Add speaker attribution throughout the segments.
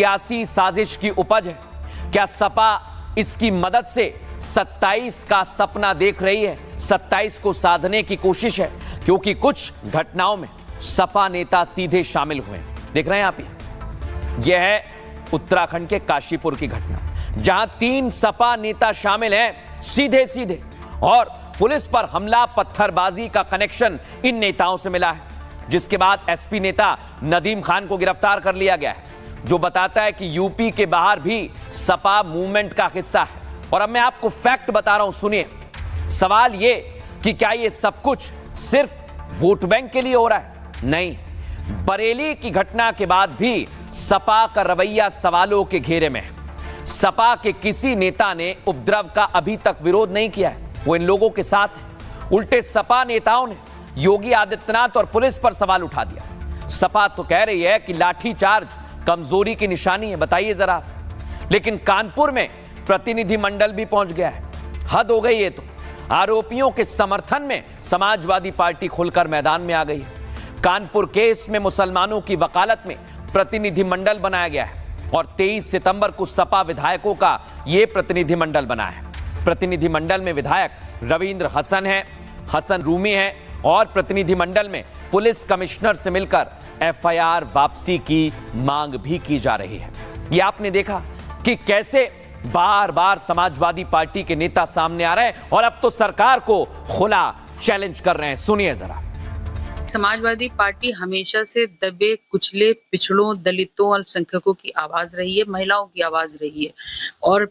Speaker 1: सियासी साजिश की उपज है? क्या सपा इसकी मदद से 27 का सपना देख रही है? 27 को साधने की कोशिश है, क्योंकि कुछ घटनाओं में सपा नेता सीधे शामिल हुए हैं। देख रहे हैं आप, यह है उत्तराखंड के काशीपुर की घटना, जहां 3 सपा नेता शामिल हैं सीधे सीधे, और पुलिस पर हमला, पत्थरबाजी का कनेक्शन इन नेताओं से मिला है, जिसके बाद एसपी नेता नदीम खान को गिरफ्तार कर लिया गया है, जो बताता है कि यूपी के बाहर भी सपा मूवमेंट का हिस्सा है। और अब मैं आपको फैक्ट बता रहा हूं, सुनिए। सवाल यह कि क्या यह सब कुछ सिर्फ वोट बैंक के लिए हो रहा है? नहीं, बरेली की घटना के बाद भी सपा का रवैया सवालों के घेरे में है। सपा के किसी नेता ने उपद्रव का अभी तक विरोध नहीं किया है, वो इन लोगों के साथ है। उल्टे सपा नेताओं ने योगी आदित्यनाथ और पुलिस पर सवाल उठा दिया। सपा तो कह रही है कि लाठीचार्ज कमजोरी की निशानी है, बताइए जरा। लेकिन कानपुर में प्रतिनिधिमंडल भी पहुंच गया है। हद हो गई ये तो। आरोपियों के समर्थन में समाजवादी पार्टी खुलकर मैदान में आ गई है। कानपुर केस में मुसलमानों की वकालत में प्रतिनिधिमंडल बनाया गया है, और 23 सितंबर को सपा विधायकों का यह प्रतिनिधिमंडल बना है। प्रतिनिधिमंडल में विधायक रविंद्र हसन हैं, हसन रूमी हैं, और प्रतिनिधिमंडल में पुलिस कमिश्नर से मिलकर एफआईआर वापसी की मांग भी की जा रही है। ये आपने देखा कि कैसे बार बार समाजवादी पार्टी के नेता सामने आ रहे हैं और अब तो सरकार को खुला चैलेंज कर रहे हैं। सुनिए जरा।
Speaker 2: समाजवादी पार्टी हमेशा से दबे कुचले पिछड़ों, दलितों, अल्पसंख्यकों की आवाज रही है, महिलाओं की आवाज रही है। और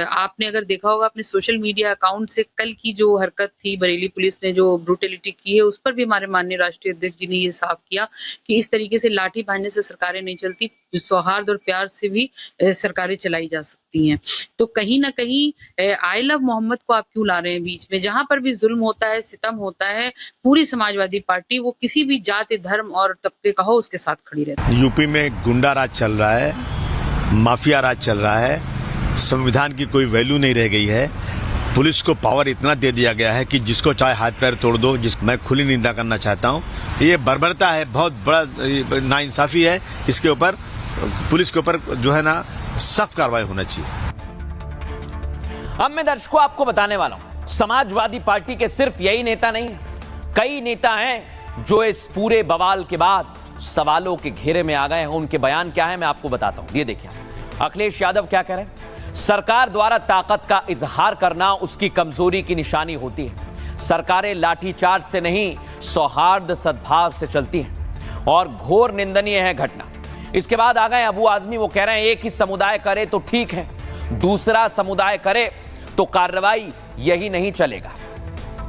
Speaker 2: आपने अगर देखा होगा अपने सोशल मीडिया अकाउंट से, कल की जो हरकत थी, बरेली पुलिस ने जो ब्रूटलिटी की है, उस पर भी हमारे माननीय राष्ट्रीय अध्यक्ष जी ने ये साफ किया कि इस तरीके से लाठी भांजने से सरकारें नहीं चलती, सौहार्द और प्यार से भी सरकारें चलाई जा सकती हैं। तो कहीं ना कहीं आई लव मोहम्मद को आप क्यों ला रहे हैं बीच में? जहां पर भी जुल्म होता है, सितम होता है, पूरी समाजवादी पार्टी, वो किसी भी जाति, धर्म और तबके का हो, उसके साथ खड़ी रहती है।
Speaker 3: यूपी में गुंडा राज चल रहा है, माफिया राज चल रहा है, संविधान की कोई वैल्यू नहीं रह गई है। पुलिस को पावर इतना दे दिया गया है कि जिसको चाहे हाथ पैर तोड़ दो। मैं खुली निंदा करना चाहता हूँ। ये बर्बरता है, बहुत बड़ा नाइंसाफी है। इसके ऊपर पुलिस के ऊपर जो है ना सख्त कार्रवाई होना चाहिए।
Speaker 1: अब मैं दर्शकों आपको बताने वाला हूं, समाजवादी पार्टी के सिर्फ यही नेता नहीं है, कई नेता हैं जो इस पूरे बवाल के बाद सवालों के घेरे में आ गए हैं। उनके बयान क्या है मैं आपको बताता हूं। ये देखिए, अखिलेश यादव क्या कह रहे हैं। सरकार द्वारा ताकत का इजहार करना उसकी कमजोरी की निशानी होती है। सरकारें लाठीचार्ज से नहीं, सौहार्द सद्भाव से चलती हैं, और घोर निंदनीय है घटना। इसके बाद आ गए अबू आजमी, वो कह रहे हैं एक ही समुदाय करे तो ठीक है, दूसरा समुदाय करे तो कार्रवाई यही नहीं चलेगा।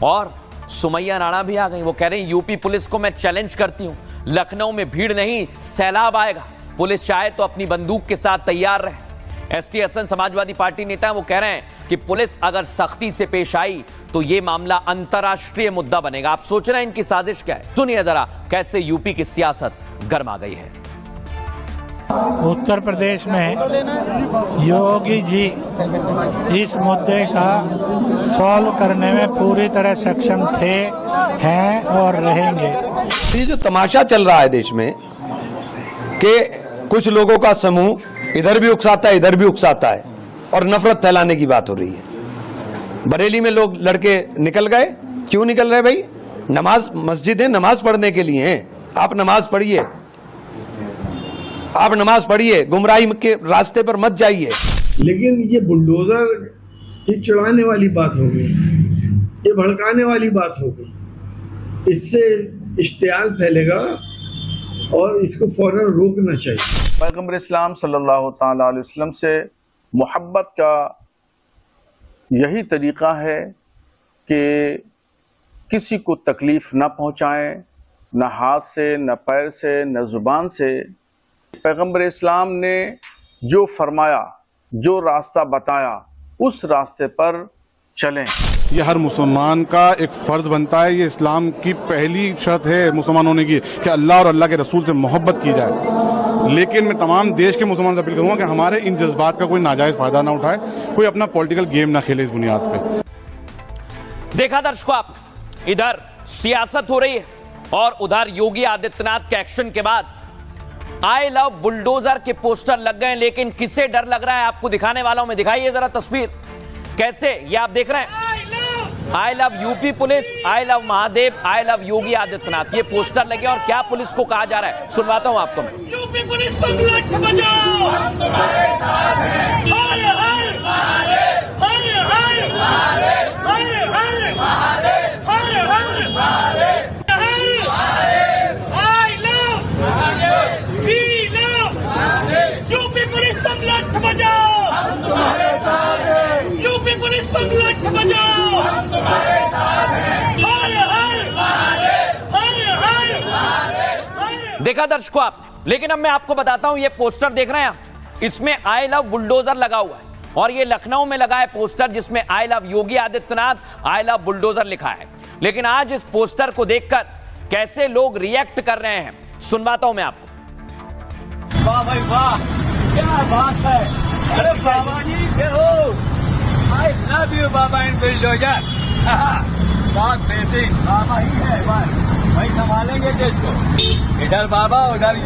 Speaker 1: और सुमैया राणा भी आ गई, वो कह रहे हैं यूपी पुलिस को मैं चैलेंज करती हूं, लखनऊ में भीड़ नहीं सैलाब आएगा, पुलिस चाहे तो अपनी बंदूक के साथ तैयार रहे। एसटी हसन समाजवादी पार्टी नेता है, वो कह रहे हैं कि पुलिस अगर सख्ती से पेश आई तो यह मामला अंतर्राष्ट्रीय मुद्दा बनेगा। आप सोच रहे हैं इनकी साजिश क्या है? सुनिए जरा कैसे यूपी की सियासत गर्मा गई है।
Speaker 4: उत्तर प्रदेश में योगी जी इस मुद्दे का सॉल्व करने में पूरी तरह सक्षम थे, हैं और रहेंगे।
Speaker 5: ये जो तमाशा चल रहा है देश में कि कुछ लोगों का समूह इधर भी उकसाता है, इधर भी उकसाता है, और नफरत फैलाने की बात हो रही है। बरेली में लोग लड़के निकल गए, क्यों निकल रहे भाई? नमाज, मस्जिदें नमाज पढ़ने के लिए हैं। आप नमाज पढ़िए, आप नमाज पढ़िए, गुमराही के रास्ते पर मत जाइए।
Speaker 6: लेकिन ये बुलडोजर, ये चढ़ाने वाली बात हो गई, ये भड़काने वाली बात हो गई। इससे इश्तियाल फैलेगा और इसको फौरन रोकना चाहिए।
Speaker 7: पैगंबर इस्लाम सल्लल्लाहु ताला अलैहि वसल्लम से मोहब्बत का यही तरीका है कि किसी को तकलीफ न पहुंचाएं, न हाथ से, न पैर से, न जुबान से। पैगंबर इस्लाम ने जो फरमाया, जो रास्ता बताया, उस रास्ते पर चलें।
Speaker 8: ये हर मुसलमान का एक फर्ज बनता है। ये इस्लाम की पहली शर्त है मुसलमान होने की कि अल्लाह और अल्लाह के रसूल से मोहब्बत की जाए। लेकिन मैं तमाम देश के मुसलमान से अपील करूंगा कि हमारे इन जज्बात का कोई नाजायज फायदा ना उठाए, कोई अपना पॉलिटिकल गेम ना खेले इस बुनियाद पे।
Speaker 1: देखा दर्शकों आप, इधर सियासत हो रही है और उधर योगी आदित्यनाथ के एक्शन के बाद आई लव बुलडोजर के पोस्टर लग गए, लेकिन किसे डर लग रहा है आपको दिखाने वाला हूं मैं। दिखाइए जरा तस्वीर कैसे, ये आप देख रहे हैं I love UP police, I love Mahadev, I love Yogi Adityanath, ये पोस्टर लगे। और क्या पुलिस को कहा जा रहा है सुनवाता हूं आपको मैं।
Speaker 9: यूपी पुलिस तुम लठ बजाओ, हम तुम्हारे साथ हैं। हर हर महादेव, हर हर महादेव, हर हर महादेव, हर हर Mahadev, I love Mahadev, we love Mahadev. UP police तुम लठ बजाओ, हम तुम्हारे साथ हैं। यूपी पुलिस तुम लठ बजाओ, हम तुम्हारे साथ हैं। हर हर महादेव, हर हर महादेव।
Speaker 1: देखा दर्शकों आप, लेकिन अब मैं आपको बताता हूं, ये पोस्टर देख रहे हैं आप, इसमें आई लव बुलडोजर लगा हुआ है। और ये लखनऊ में लगा है पोस्टर जिसमें आई love Yogi Adityanath, I love bulldozer लिखा है। लेकिन आज इस पोस्टर को देखकर कैसे लोग रिएक्ट कर रहे हैं सुनवाता हूं मैं आपको।
Speaker 9: वाह भाई वाह, क्या बात है। अरे बाबा जी हो, I love you Baba in bulldozer. बहुत बेहतरीन बाबा ही है भाई, संभालेंगे देश को। इधर बाबा उधर